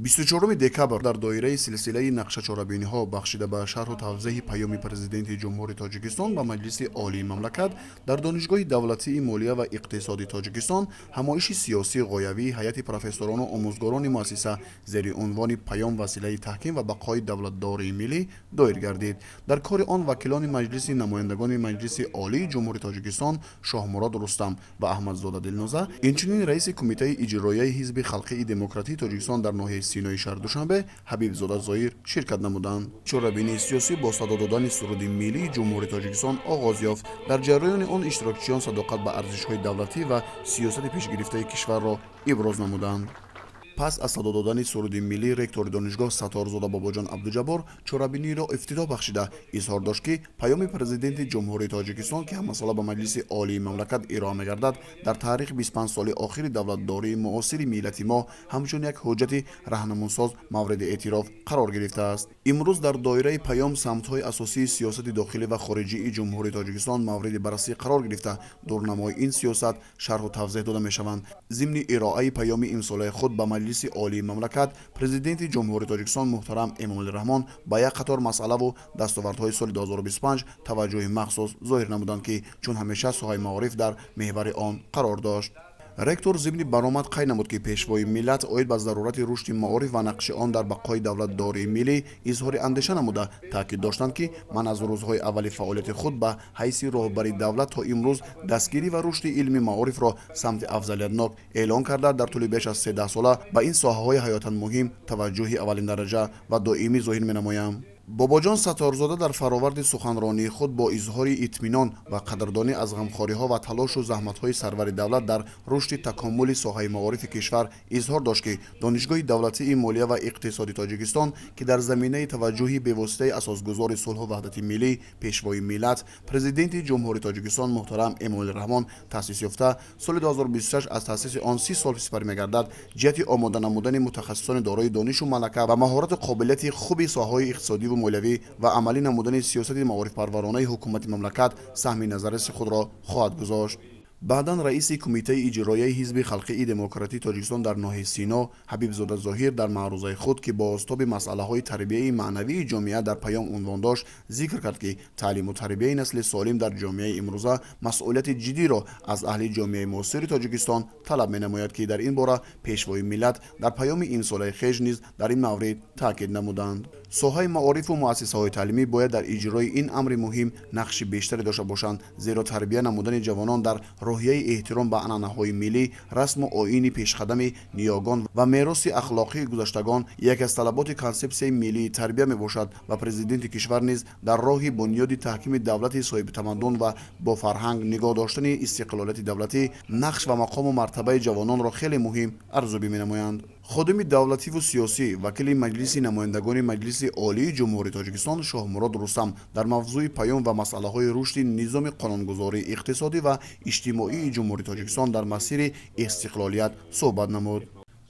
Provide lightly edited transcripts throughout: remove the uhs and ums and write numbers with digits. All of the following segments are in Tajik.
24 декабр дар доираи силсилаи нақшачорабиниҳо бахшида ба шарҳу тавзеҳи паёми президенти ҷумҳури Тоҷикистон ба Маҷлиси Олии мамлакат дар Донишгоҳи давлатии молия ва иқтисоди Тоҷикистон ҳамоиши сиёсии ғоявии ҳайати профессорону омӯзгорони муассиса зери унвони паём василаи таҳким ва бақои давлатдории миллӣ доир гардид. Дар кори он вакилони Маҷлиси намояндагони Маҷлиси Олии Ҷумҳури Тоҷикистон Шоҳмурод Рустам ва Аҳмадзода Дилноза, инчунин раиси кумитаи иҷроияи Ҳизби халқии демократии Тоҷикистон дар ноҳияи Синои шаҳр Душанбе Ҳабибзода Зоир ширкат намуданд. Чорабинии сиёсӣ бо садо додани суруди миллии Ҷумҳури Тоҷикистон оғоз ёфт. Дар ҷараёни он иштирокчиён садоқат ба арзишҳои давлатӣ ва сиёсати пешгирифтаи кишварро иброз намуданд. Пас аз садо додани суруди миллӣ ректори донишгоҳ Сатторзода Бобоҷон Абдуҷаббор чорабиниро ифтитоҳ бахшида изҳор дошт, ки паёми президенти Ҷумҳурии Тоҷикистон ки ҳаммасола ба Маҷлиси Олии мамлакат ироа мегардад, дар таърихи 25 соли охири давлатдории муосири миллати мо ҳамчун як ҳуҷҷати раҳнамусоз мавриди эътироф қарор гирифтааст. Имрӯз дар доираи паём самтҳои асосии сиёсати дохилӣ ва хориҷии Ҷумҳурии Тоҷикистон мавриди баррасӣ қарор гирифта, дурнамои ин сиёсат шарҳу тавзеҳ дода мешаванд. Зимни ироаи паёми имсолаи худ ба Маҷлиси Олии мамлакат, президенти Ҷумҳурии Тоҷикистон муҳтарам Эмомалӣ Раҳмон ба як қатор масъалаву дастовардҳои соли 2025 таваҷҷӯҳи махсус зоҳир намуданд, ки чун ҳамеша соҳаи маориф дар меҳвари он қарор дошт. Ректор зимни баромад қай намуд, ки пешвои миллат оид ба зарурати рушди маориф ва нақши он дар бақои давлатдории миллӣ изҳори андеша намуда, таъкид доштанд, ки ман аз рӯзҳои аввали фаъолияти худ ба ҳайси роҳбари давлат то имрӯз дастгирӣ ва рушди илми маорифро самти афзалиятнок эълон карда, дар тӯли беш аз 13 сола ба ин соҳаҳои ҳаётан муҳим таваҷҷӯҳи аввалиндараҷа ва доимӣ зоҳир менамоям. Бобоҷон Сатторзода дар фароварди суханронии худ бо изҳори итминон ва қадрдонӣ аз ғамхориҳо ва талошу заҳматҳои сарвари давлат дар рушди такоммули соҳаи маорифи кишвар изҳор дошт, ки Донишгоҳи давлатии молия ва иқтисоди Тоҷикистон, ки дар заминаи таваҷҷӯҳи бевоситаи асосгузори сулҳу ваҳдати миллӣ, пешвои миллат, президенти Ҷумҳурии Тоҷикистон муҳтарам Эмомалӣ Раҳмон таъсис ёфта, соли 2026 аз таъсиси он 30 сол сипар мегардад, ҷиҳати омода намудани мутахассисони дорои донишу малака ва маҳорату қобилияти хуби соҳаҳои иқтисодӣ молиявӣ ва амалӣ намудани сиёсати маорифпарваронаи ҳукумати мамлакат саҳми назариси худро хоҳад гузошт. Баъдан раиси кумитаи иҷроияи Ҳизби халқии демократии Тоҷикистон дар ноҳияи Сино Ҳабибзода Зоҳир дар маърузаи худ, ки бо остоби масъалаҳои тарбияи маънавии ҷомеа дар паём унвон дошт, зикр кард, ки таълиму тарбияи насли солим дар ҷомеаи имрӯза масъулияти ҷиддиро аз аҳли ҷомеаи муосири Тоҷикистон талаб менамояд, ки дар ин бора пешвои миллат дар паёми имсолаи хеш низ дар ин маврид таъкид намуданд. соҳаи маорифу муассисаҳои таълимӣ бояд дар иҷрои ин амри муҳим нақши бештаре дошта бошанд, зеро тарбия намудани ҷавонон дар роҳияи эҳтиром ба анъанаҳои миллӣ, расму оини пешқадами ниёгон ва мероси ахлоқии гузаштагон яке аз талаботи консепсияи миллии тарбия мебошад ва президенти кишвар низ дар роҳи бунёди таҳкими давлати соҳибтамаддун ва бо фарҳанг нигоҳ доштани истиқлолияти давлатӣ нақш ва мақому мартабаи ҷавононро хеле муҳим арзубӣ менамоянд. ходими давлативу сиёсӣ, вакили Маҷлиси намояндагони Маҷлиси Олии Ҷумҳурии Тоҷикистон Шоҳмурод Рустам дар мавзӯи паём ва масъалаҳои рушди низоми қонунгузории иқтисодӣ ва иҷтимоии Ҷумҳурии Тоҷикистон дар масири истиқлолият суҳбат намуд.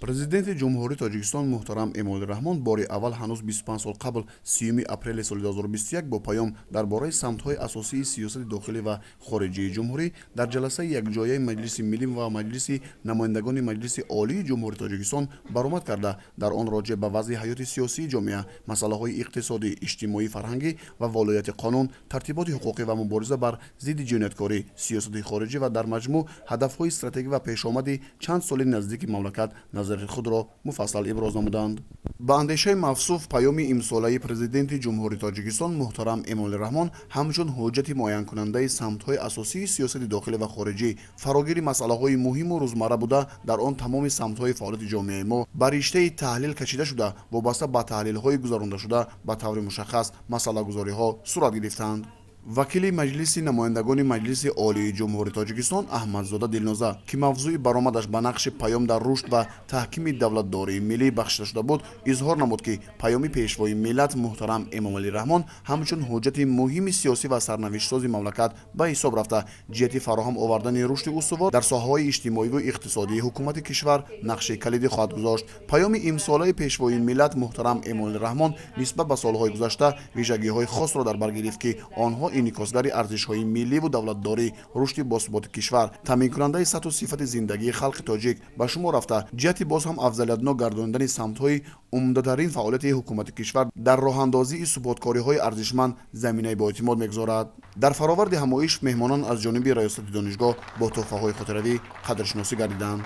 Президенти Ҷумҳурии Тоҷикистон муҳтарам Эмомалӣ Раҳмон бори аввал ҳанӯз 25 сол қабл 30 апрели соли 2021 бо паём дар бораи самтҳои асосии сиёсати дохилӣ ва хориҷии ҷумҳурӣ дар ҷаласаи якҷояи Маҷлиси Миллӣ ва Маҷлиси намояндагони Маҷлиси Олии Ҷумҳурии Тоҷикистон баромад карда, дар он роҷеъ ба вазъи ҳаёти сиёсии ҷомеа, масъалаҳои иқтисодӣ, иҷтимоӣ, фарҳангӣ ва волояти қонун, тартиботи ҳуқуқӣ ва мубориза бар зидди ҷинояткорӣ, сиёсати хориҷӣ ва дар маҷмӯъ ҳадафҳои стратегӣ ва пешомади чанд соли наздики мамлакат назари худро муфассал иброз намуданд. ба андешаи мавсуф паёми имсолаи президенти Ҷумҳурии Тоҷикистон муҳтарам Эмомалӣ Раҳмон ҳамчун ҳуҷҷати муайянкунандаи самтҳои асосии сиёсати дохилӣ ва хориҷӣ, фарогири масъалаҳои муҳиму рӯзмарра буда, дар он тамоми самтҳои фаъолияти ҷомеаи мо ба риштаи таҳлил кашида шуда, вобаста ба таҳлилҳои гузарондашуда ба таври мушаххас масъалагузориҳо сурат гирифтанд. вакили Маҷлиси намояндагони Маҷлиси Олии Ҷумҳурии Тоҷикистон Аҳмадзода Дилноза, ки мавзӯи баромадаш ба нақши паём дар рушд ва таҳкими давлатдории миллӣ бахшида шуда буд, изҳор намуд, ки паёми пешвои миллат муҳтарам Эмомалӣ Раҳмон ҳамчун ҳуҷҷати муҳими сиёсӣ ва сарнавиштсози мамлакат ба ҳисоб рафта, ҷиҳати фароҳам овардани рушди устувор дар соҳаҳои иҷтимоиву иқтисодии ҳукумати кишвар нақши калидӣ хоҳад гузошт. паёми имсолаи пешвои миллат муҳтарам Эмомалӣ Раҳмон нисбат ба солҳои гузашта вижагиҳои хосро дар бар гирифт, ки онҳо инъикосгари арзишҳои милливу давлатдорӣ, рушди босуботи кишвар, таъминкунандаи сатҳу сифати зиндагии халқи тоҷик ба шумор рафта, ҷиҳати боз ҳам афзалиятнок гардониндани самтҳои умдатарин фаъолияти ҳукумати кишвар дар роҳандозии суботкориҳои арзишманд заминаи боэътимод мегузорад. дар фароварди ҳамоиш меҳмонон аз ҷониби раёсати донишгоҳ бо тӯҳфаҳои хотиравӣ қадршиносӣ гардиданд.